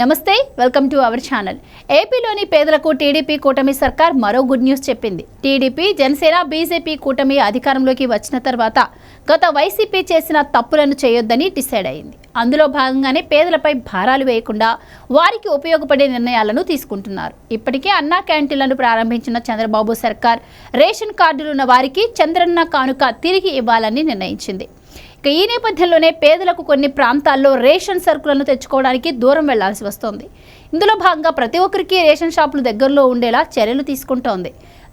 నమస్తే, welcome to our channel. ఏపీలోని పేదలకు టీడీపీ కూటమి సర్కార్ మరో గుడ్ న్యూస్ చెప్పింది. టీడీపీ, జనసేన, బీజేపీ కూటమి అధికారంలోకి వచ్చిన తర్వాత గత వైసీపీ చేసిన తప్పులను చేయొద్దని డిసైడ్ అయింది. అందులో భాగంగానే పేదలపై భారాలు వేయకుండా వారికి ఉపయోగపడే నిర్ణయాలను తీసుకుంటున్నారు. ఇప్పటికే అన్నా క్యాంటీన్లను ప్రారంభించిన చంద్రబాబు సర్కార్ రేషన్ కార్డులున్న వారికి చంద్రన్న కానుక తిరిగి ఇవ్వాలని నిర్ణయించింది. ఈ నేపథ్యంలోనే పేదలకు కొన్ని ప్రాంతాల్లో రేషన్ సరుకులను తెచ్చుకోవడానికి దూరం వెళ్లాల్సి వస్తోంది. ఇందులో భాగంగా ప్రతి ఒక్కరికి రేషన్ షాపులు దగ్గరలో ఉండేలా చర్యలు తీసుకుంటోంది.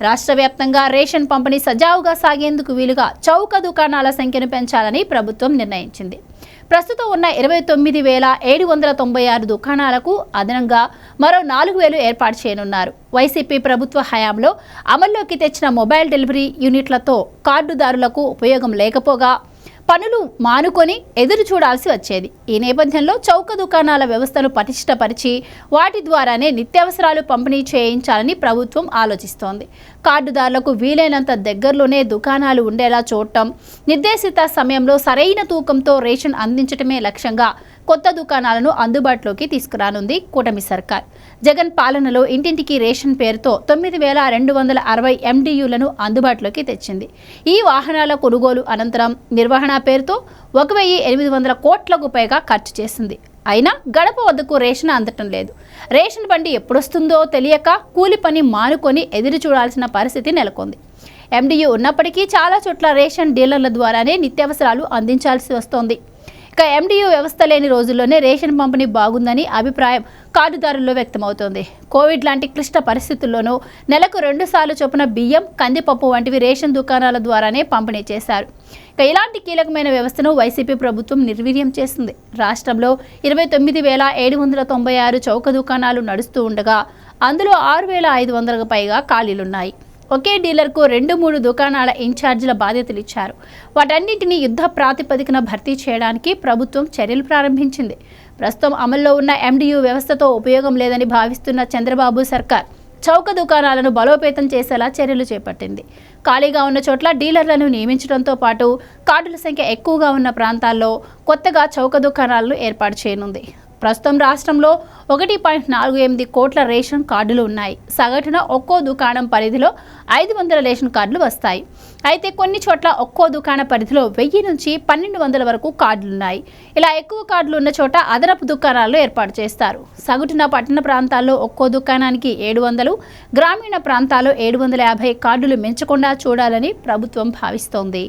రాష్ట్ర వ్యాప్తంగా రేషన్ పంపిణీ సజావుగా సాగేందుకు వీలుగా చౌక దుకాణాల సంఖ్యను పెంచాలని ప్రభుత్వం నిర్ణయించింది. ప్రస్తుతం ఉన్న 29,796 దుకాణాలకు అదనంగా మరో 4,000 ఏర్పాటు చేయనున్నారు. వైసీపీ ప్రభుత్వ హయాంలో అమల్లోకి తెచ్చిన మొబైల్ డెలివరీ యూనిట్లతో కార్డుదారులకు ఉపయోగం లేకపోగా పనులు మానుకొని ఎదురు చూడాల్సి వచ్చేది. ఈ నేపథ్యంలో చౌక దుకాణాల వ్యవస్థను పటిష్టపరిచి వాటి ద్వారానే నిత్యావసరాలు పంపిణీ చేయించాలని ప్రభుత్వం ఆలోచిస్తోంది. కార్డుదారులకు వీలైనంత దగ్గరలోనే దుకాణాలు ఉండేలా చూడటం, నిర్దేశిత సమయంలో సరైన తూకంతో రేషన్ అందించడమే లక్ష్యంగా కొత్త దుకాణాలను అందుబాటులోకి తీసుకురానుంది కూటమి సర్కార్. జగన్ పాలనలో ఇంటింటికి రేషన్ పేరుతో 9,260 MDUలను అందుబాటులోకి తెచ్చింది. ఈ వాహనాల కొనుగోలు అనంతరం నిర్వహణ పేరుతో 1,800 కోట్లకు పైగా ఖర్చు చేసింది. అయినా గడప వద్దకు రేషన్ అందటం లేదు. రేషన్ బండి ఎప్పుడొస్తుందో తెలియక కూలి పని మానుకొని ఎదురు చూడాల్సిన పరిస్థితి నెలకొంది. MDU ఉన్నప్పటికీ చాలా చోట్ల రేషన్ డీలర్ల ద్వారానే నిత్యావసరాలు అందించాల్సి వస్తోంది. ఇక MDU వ్యవస్థ లేని రోజుల్లోనే రేషన్ పంపిణీ బాగుందని అభిప్రాయం కార్డుదారుల్లో వ్యక్తమవుతోంది. కోవిడ్ లాంటి క్లిష్ట పరిస్థితుల్లోనూ నెలకు 2 సార్లు చొప్పున బియ్యం, కందిపప్పు వంటివి రేషన్ దుకాణాల ద్వారానే పంపిణీ చేశారు. ఇక ఇలాంటి కీలకమైన వ్యవస్థను వైసీపీ ప్రభుత్వం నిర్వీర్యం చేస్తుంది. రాష్ట్రంలో 29,796 చౌక దుకాణాలు నడుస్తూ ఉండగా అందులో 6,500కు పైగా ఖాళీలున్నాయి. ఒకే డీలర్కు 2-3 దుకాణాల ఇన్ఛార్జీల బాధ్యతలు ఇచ్చారు. వాటన్నింటినీ యుద్ధ ప్రాతిపదికన భర్తీ చేయడానికి ప్రభుత్వం చర్యలు ప్రారంభించింది. ప్రస్తుతం అమల్లో ఉన్న MDU వ్యవస్థతో ఉపయోగం లేదని భావిస్తున్న చంద్రబాబు సర్కార్ చౌక దుకాణాలను బలోపేతం చేసేలా చర్యలు చేపట్టింది. ఖాళీగా ఉన్న చోట్ల డీలర్లను నియమించడంతో పాటు కార్డుల సంఖ్య ఎక్కువగా ఉన్న ప్రాంతాల్లో కొత్తగా చౌక దుకాణాలను ఏర్పాటు చేయనుంది. ప్రస్తుతం రాష్ట్రంలో 1.48 కోట్ల రేషన్ కార్డులు ఉన్నాయి. సగటున ఒక్కో దుకాణం పరిధిలో 500 రేషన్ కార్డులు వస్తాయి. అయితే కొన్ని చోట్ల ఒక్కో దుకాణ పరిధిలో 1000 నుంచి 1200 వరకు కార్డులున్నాయి. ఇలా ఎక్కువ కార్డులు ఉన్న చోట అదనపు దుకాణాలు ఏర్పాటు చేస్తారు. సగటున పట్టణ ప్రాంతాల్లో ఒక్కో దుకాణానికి 700, గ్రామీణ ప్రాంతాల్లో 750 కార్డులు మించకుండా చూడాలని ప్రభుత్వం భావిస్తోంది.